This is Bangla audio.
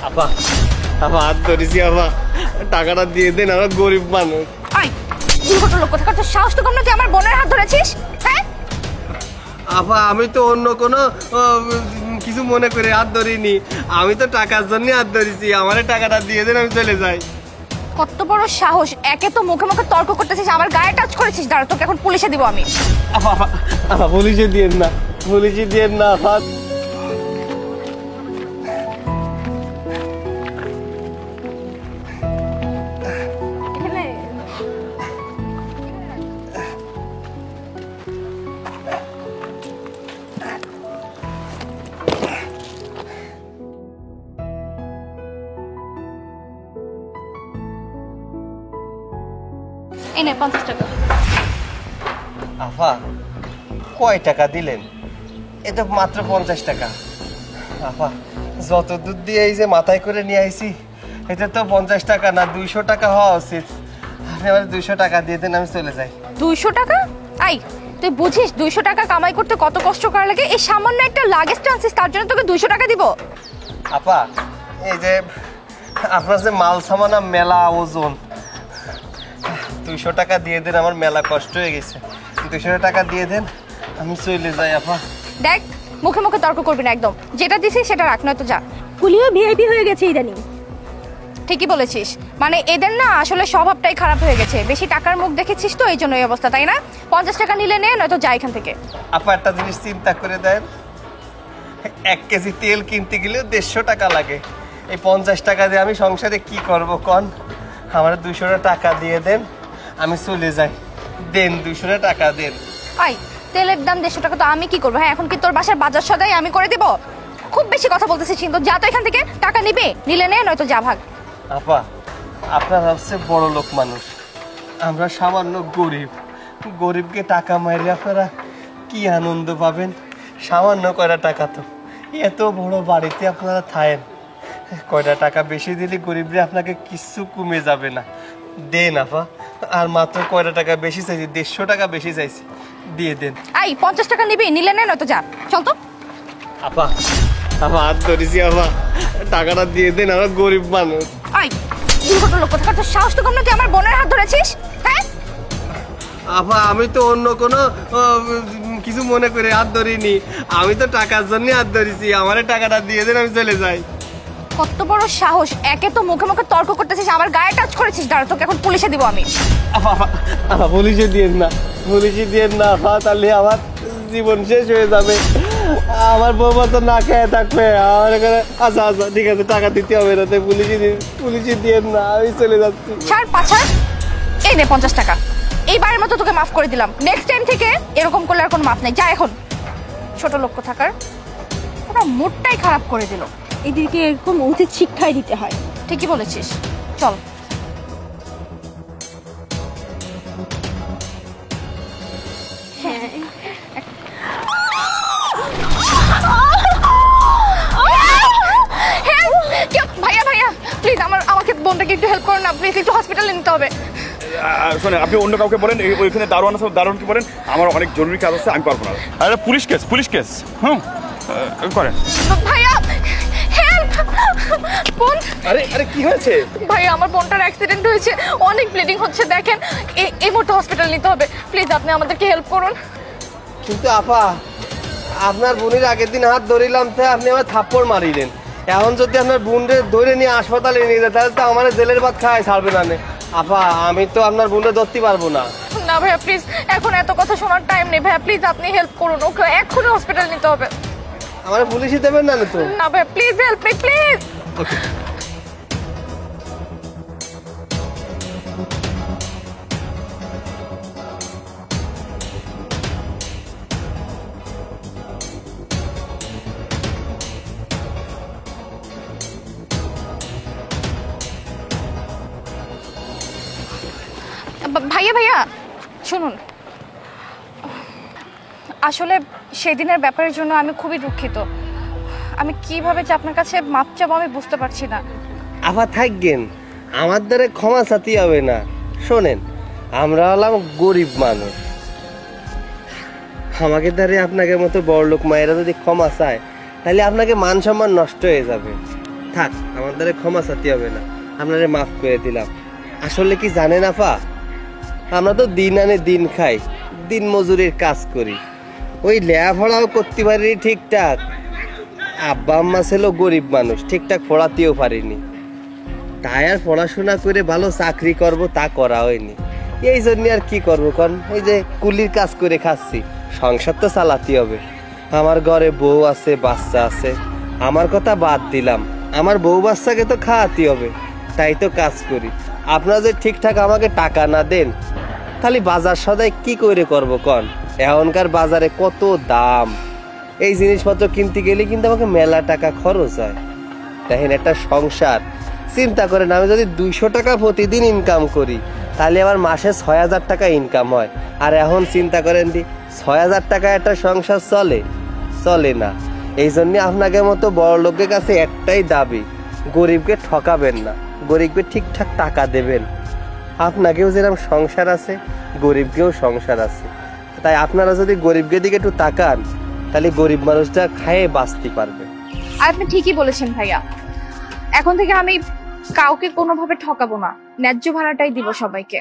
আপা আপা হাত ধরেছি আপা, টাকাটা দিয়ে দেন, আমরা গরিব মানুষ। দুর্ঘটনা লোক কথা, তোর সাহস তো কম না, তুই আমার বোনের হাত ধরেছিস? হ্যাঁ আপা আমি তো অন্য কোনো কিছু মনে করে হাত ধরিনি, আমি তো টাকার জন্য হাত ধরেছি, আমার টাকাটা দিয়ে দেন, আমি চলে যাই। কত বড় সাহস! একে তো মুখে মুখে তর্ক করতেছিস, আমার গায়ে টাচ করেছিস, দাঁড়া তোকে এখন পুলিশে দিব আমি। আপা আপা পুলিশে দিয়েন না, পুলিশে দিয়েন না আপা। এনে 50 টাকা। আপা কয় টাকা দিলেন? এটা মাত্র 50 টাকা। আপা যত দুধ দিয়ে এই যে মাথায় করে নিয়ে আইছি, এটা তো 50 টাকা না, 200 টাকা হওয়া উচিত। আপনি আমার 200 টাকা দিয়ে দেন, আমি চলে যাই। 200 টাকা? তুই বুঝিস 200 টাকা কামাই করতে কত কষ্ট করা লাগে? এই সামান্য একটা লাগেজ টানছিস, তার জন্য তোকে 200 টাকা দিব? আপা এই যে আপনার যে মাল সামানা মেলা ওজন, 200 টাকা দিয়ে দেন, আমার মেলা কষ্ট হয়ে গেছে, 200 টাকা দিয়ে দেন, আমি চলে যাই। আপা দেখ, মুখে মুখে তর্ক করবি না একদম, যেটা দিছিস সেটা রাখ, নয়তো যা। কুলিও ভিআইপি হয়ে গেছে ইদানিং। ঠিকই বলেছিস, মানে এদের না আসলে স্বভাবটাই খারাপ হয়ে গেছে, বেশি টাকার মুখ দেখেছিস তো এই জন্য এই অবস্থা, তাই না? 50 টাকা নিলে নে, নয়তো যা এখান থেকে। আপা একটা জিনিস চিন্তা করে দেন, 1 কেজি তেল কিনতে গেলে 150 টাকা লাগে, এই 50 টাকা দিয়ে আমি সংসারে কি করব কন? আমার 200 টাকা দিয়ে দেন, আমি চলে যাই। দেন 200 টাকা দেন। তেলের দাম 150 টাকা, তো আমি কি করবো? হ্যাঁ, এখন কি তোর বাসার বাজার সদাই আমি করে দিব? খুব বেশি কথা বলতেছিস কিন্তু, যা তো এখান থেকে। টাকা নিবে নিলে নে, নয়তো যা, ভাগ। আপা আপনারা হচ্ছে বড় লোক মানুষ, আমরা সামান্য গরিব, গরিবকে টাকা মাইরে আপনারা কি আনন্দ পাবেন? সামান্য কয়টা টাকা তো, এত বড় বাড়িতে আপনারা থাকেন, কয়টা টাকা বেশি দিলে গরিবরে আপনাকে কিছু কমে যাবে না। দেন আপা, আর মাত্র কয়টা টাকা বেশি চাইছি, 150 টাকা বেশি চাইছি, দিয়ে দেন। 50 টাকা নিবি নিলে নে, নয়তো যা, চল তো। আপা আপা হাত ধরেছি আপা, টাকাটা দিয়ে দেন, আমরা গরিব মানুষ। দুর্ঘটনা লোক কথা, তোর সাহস তো কম না, তুই আমার বোনের হাত ধরেছিস? হ্যাঁ আপা আমি তো অন্য কোনো কিছু মনে করে হাত ধরিনি, আমি তো টাকার জন্য হাত ধরেছি, আমার টাকাটা দিয়ে দেন, আমি চলে যাই। কত বড় সাহস! একে তো মুখে মুখে তর্ক করতেছিস, আমার গায়ে টাচ করেছিস, দাঁড়া তোকে এখন পুলিশে দিব আমি। আপা পুলিশে দিয়েন না, পুলিশে দিয়েন না আপা, তাহলে আমার জীবন শেষ হয়ে যাবে, আমার বৌমা তো না খেয়ে থাকবে আমার এখানে। আচ্ছা আচ্ছা ঠিক আছে, টাকা দিতে হবে না, পুলিশে দিয়েন না, আমি চলে যাচ্ছি। ছাড় পাছাড়, এই নে 50 টাকা, এইবারের মতো তোকে মাফ করে দিলাম, নেক্সট টাইম থেকে এরকম করলে আর কোনো মাফ নাই, যা এখন। ছোট লোক থাকার পুরো মুডটাই খারাপ করে দিল। এদেরকে এরকম উচিত শিক্ষাই দিতে হয়। ঠিকই বলেছিস, চল। ভাইয়া ভাইয়া প্লিজ, আমাকে বোনটাকে একটু হেল্প করুন না প্লিজ, একটু হসপিটালে নিতে হবে। শোনেন, আপনি অন্য কাউকে বলেন, ওইখানে দারোয়ান আছে, দারোয়ানকে বলেন, আমার অনেক জরুরি কাজ আছে, আমি পারবো না। আরে পুলিশ কেস করেন। ভাইয়া হেল্প! বোন, আরে কি হয়েছে? ভাইয়া আমার বোনটার অ্যাক্সিডেন্ট হয়েছে, অনেক ব্লিডিং হচ্ছে, দেখেন এই মুহূর্তে হসপিটাল নিতে হবে, প্লিজ আপনি আমাদেরকে হেল্প করুন। কিন্তু আপা আপনার বোনের আগের দিন হাত ধরিলাম, তাই আপনি আমার থাপ্পড় মারিলেন, এখন যদি আপনার বোনরে ধরে নিয়ে হাসপাতালে নিয়ে যায়, তাহলে তো আমার জেলের ভাত খাওয়াই ছাড়বে না। আপা আমি তো আপনার বোনরে ধরতে পারবো না। না ভাইয়া প্লিজ, এখন এত কথা শোনার টাইম নেই ভাইয়া, প্লিজ আপনি হেল্প করুন, ওকে এক্ষুনি হসপিটাল নিতে হবে। আমার পুলিশে দেবেন না তো? না ভাইয়া প্লিজ হেল্প মি প্লিজ। ওকে ভাইয়া শুনুন, আসলে সেদিনের ব্যাপারের জন্য আমি খুবই দুঃখিত, আমি কিভাবে যে আপনার কাছে মাপ চাবো আমি বুঝতে পারছি না। আবার থাকবেন, আমার দ্বারা ক্ষমা চাইতে হবে না। শোনেন, আমরা হলাম গরিব মানুষ, আমাকে দ্বারা আপনাকে মতো বড় লোক মায়েরা যদি ক্ষমা চায়, তাহলে আপনাকে মান সম্মান নষ্ট হয়ে যাবে। থাক, আমাদের ক্ষমা চাইতে হবে না, আপনারে মাফ করে দিলাম। আসলে কি জানেন আপা, আমরা তো দিন আনে দিন খাই, দিন মজুরির কাজ করি, ওই লেখাপড়াও করতে পারি ঠিকঠাক। আব্বা আম্মা ছিল গরিব মানুষ, ঠিকঠাক পড়াতেও পারিনি, তাই আর পড়াশোনা করে ভালো চাকরি করব তা করা হয়নি। এই জন্য আর কি করবো, কারণ ওই যে কুলির কাজ করে খাচ্ছি, সংসার তো চালাতে হবে। আমার ঘরে বউ আছে, বাচ্চা আছে, আমার কথা বাদ দিলাম, আমার বউ বাচ্চাকে তো খাওয়াতে হবে, তাই তো কাজ করি। আপনারা যে ঠিকঠাক আমাকে টাকা না দেন, খালি বাজার সদাই কি করে করবো কন? এখনকার বাজারে কত দাম, এই জিনিসপত্র কিনতে গেলে কিন্তু আমাকে মেলা টাকা খরচ হয়। দেখেন একটা সংসার, চিন্তা করেন আমি যদি 200 টাকা প্রতিদিন ইনকাম করি, তাহলে আমার মাসে 6000 টাকা ইনকাম হয়। আর এখন চিন্তা করেন 6000 টাকা একটা সংসার চলে না। এই জন্য আপনাকে মতো বড় লোকের কাছে একটাই দাবি, গরিবকে ঠকাবেন না, গরিবকে ঠিকঠাক টাকা দেবেন। আপনাকেও যেরকম সংসার আছে, গরিবকেও সংসার আছে, তাই আপনারা যদি গরিবকে দিকে একটু তাকান, তাহলে গরিব মানুষটা খায়ে বাঁচতে পারবে। আর আপনি ঠিকই বলেছেন ভাইয়া, এখন থেকে আমি কাউকে কোনোভাবে ঠকাবো না, ন্যায্য ভাড়াটাই দিব সবাইকে।